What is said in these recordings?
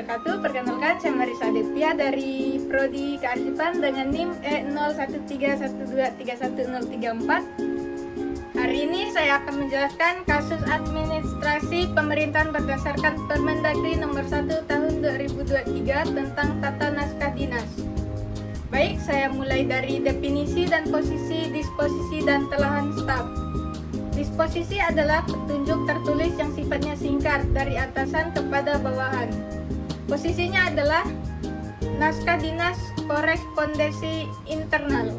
wabarakatuh. Perkenalkan, saya Marisa Devia dari Prodi Kearsipan dengan NIM E0131231034. Hari ini saya akan menjelaskan kasus administrasi pemerintahan berdasarkan Permendagri nomor 1 tahun 2023 tentang tata naskah dinas. Baik, saya mulai dari definisi dan posisi, disposisi, dan telahan staf. Disposisi adalah petunjuk tertulis yang sifatnya singkat dari atasan kepada bawahan. Posisinya adalah naskah dinas korespondensi internal.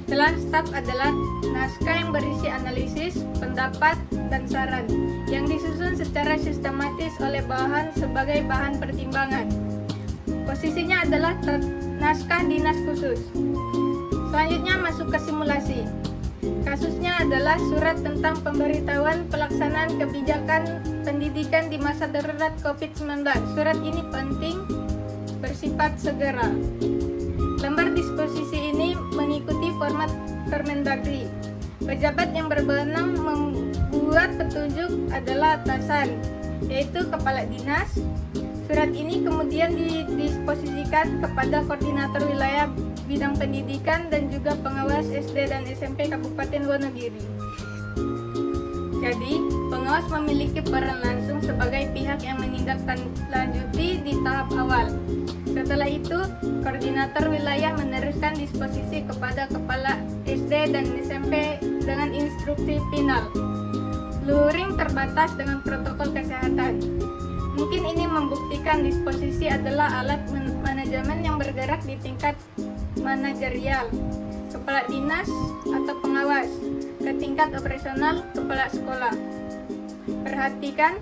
Telahan staf adalah naskah yang berisi analisis, pendapat, dan saran yang disusun secara sistematis oleh bawahan sebagai bahan pertimbangan. Posisinya adalah naskah dinas khusus. Selanjutnya masuk ke simulasi. Kasusnya adalah surat tentang pemberitahuan pelaksanaan kebijakan pendidikan di masa darurat COVID-19. Surat ini penting, bersifat segera. Lembar disposisi ini mengikuti format Permendagri. Pejabat yang berwenang membuat petunjuk adalah atasan, yaitu kepala dinas. Surat ini kemudian didisposisikan kepada koordinator wilayah bidang pendidikan dan juga pengawas SD dan SMP Kabupaten Wonogiri. Jadi, pengawas memiliki peran langsung sebagai pihak yang menindaklanjuti di tahap awal. Setelah itu, koordinator wilayah meneruskan disposisi kepada kepala SD dan SMP dengan instruksi final. Luring terbatas dengan protokol kesehatan. Mungkin ini membuktikan disposisi adalah alat manajemen yang bergerak di tingkat manajerial, kepala dinas atau pengawas, ke tingkat operasional kepala sekolah. Perhatikan,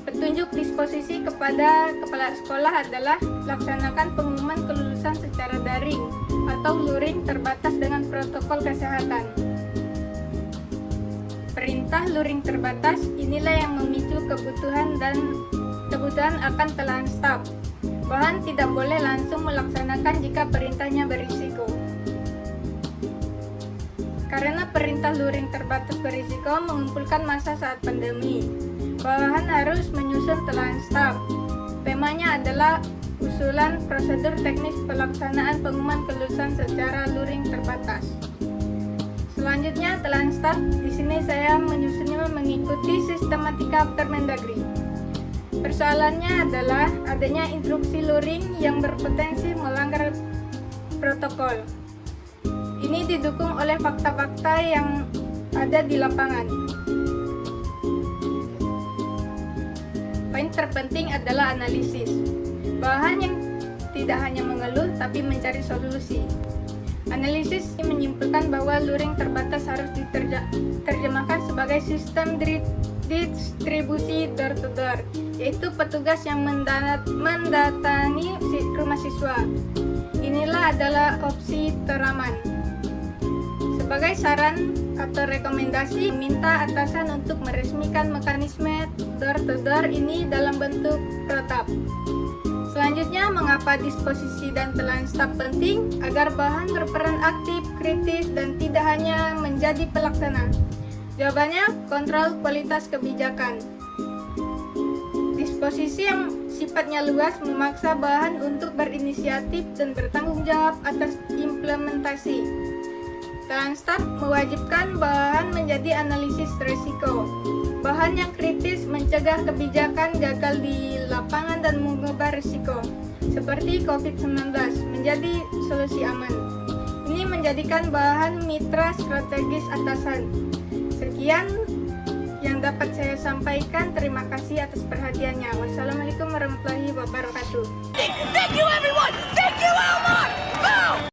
petunjuk disposisi kepada kepala sekolah adalah laksanakan pengumuman kelulusan secara daring atau luring terbatas dengan protokol kesehatan. Perintah luring terbatas inilah yang memicu kebutuhan akan telahan staf. Bawahan tidak boleh langsung melaksanakan jika perintahnya berisiko. Karena perintah luring terbatas berisiko mengumpulkan masa saat pandemi, bawahan harus menyusun telahan staf. Temanya adalah usulan prosedur teknis pelaksanaan pengumuman kelulusan secara luring terbatas. Selanjutnya, telahan staf. Di sini saya menyusunnya mengikuti sistematika Permendagri. Persoalannya adalah adanya instruksi luring yang berpotensi melanggar protokol. Ini didukung oleh fakta-fakta yang ada di lapangan. Poin terpenting adalah analisis. Bawahan yang tidak hanya mengeluh tapi mencari solusi. Analisis menyimpulkan bahwa luring terbatas harus diterjemahkan sebagai sistem distribusi door-to-door, yaitu petugas yang mendatangi rumah siswa. Inilah adalah opsi teraman. Sebagai saran atau rekomendasi, minta atasan untuk meresmikan mekanisme door-to-door ini dalam bentuk protap. Selanjutnya, mengapa disposisi dan telahan staf penting? Agar bawahan berperan aktif, kritis, dan tidak hanya menjadi pelaksana. Jawabannya, kontrol kualitas kebijakan. Disposisi yang sifatnya luas memaksa bawahan untuk berinisiatif dan bertanggung jawab atas implementasi. Telahan staf mewajibkan bawahan menjadi analisis risiko. Bawahan yang kritis mencegah kebijakan gagal di lapangan dan mengubah risiko, seperti COVID-19, menjadi solusi aman. Ini menjadikan bawahan mitra strategis atasan. Sekian yang dapat saya sampaikan. Terima kasih atas perhatiannya. Wassalamualaikum warahmatullahi wabarakatuh. Thank you everyone! Thank you Elmar! Boom!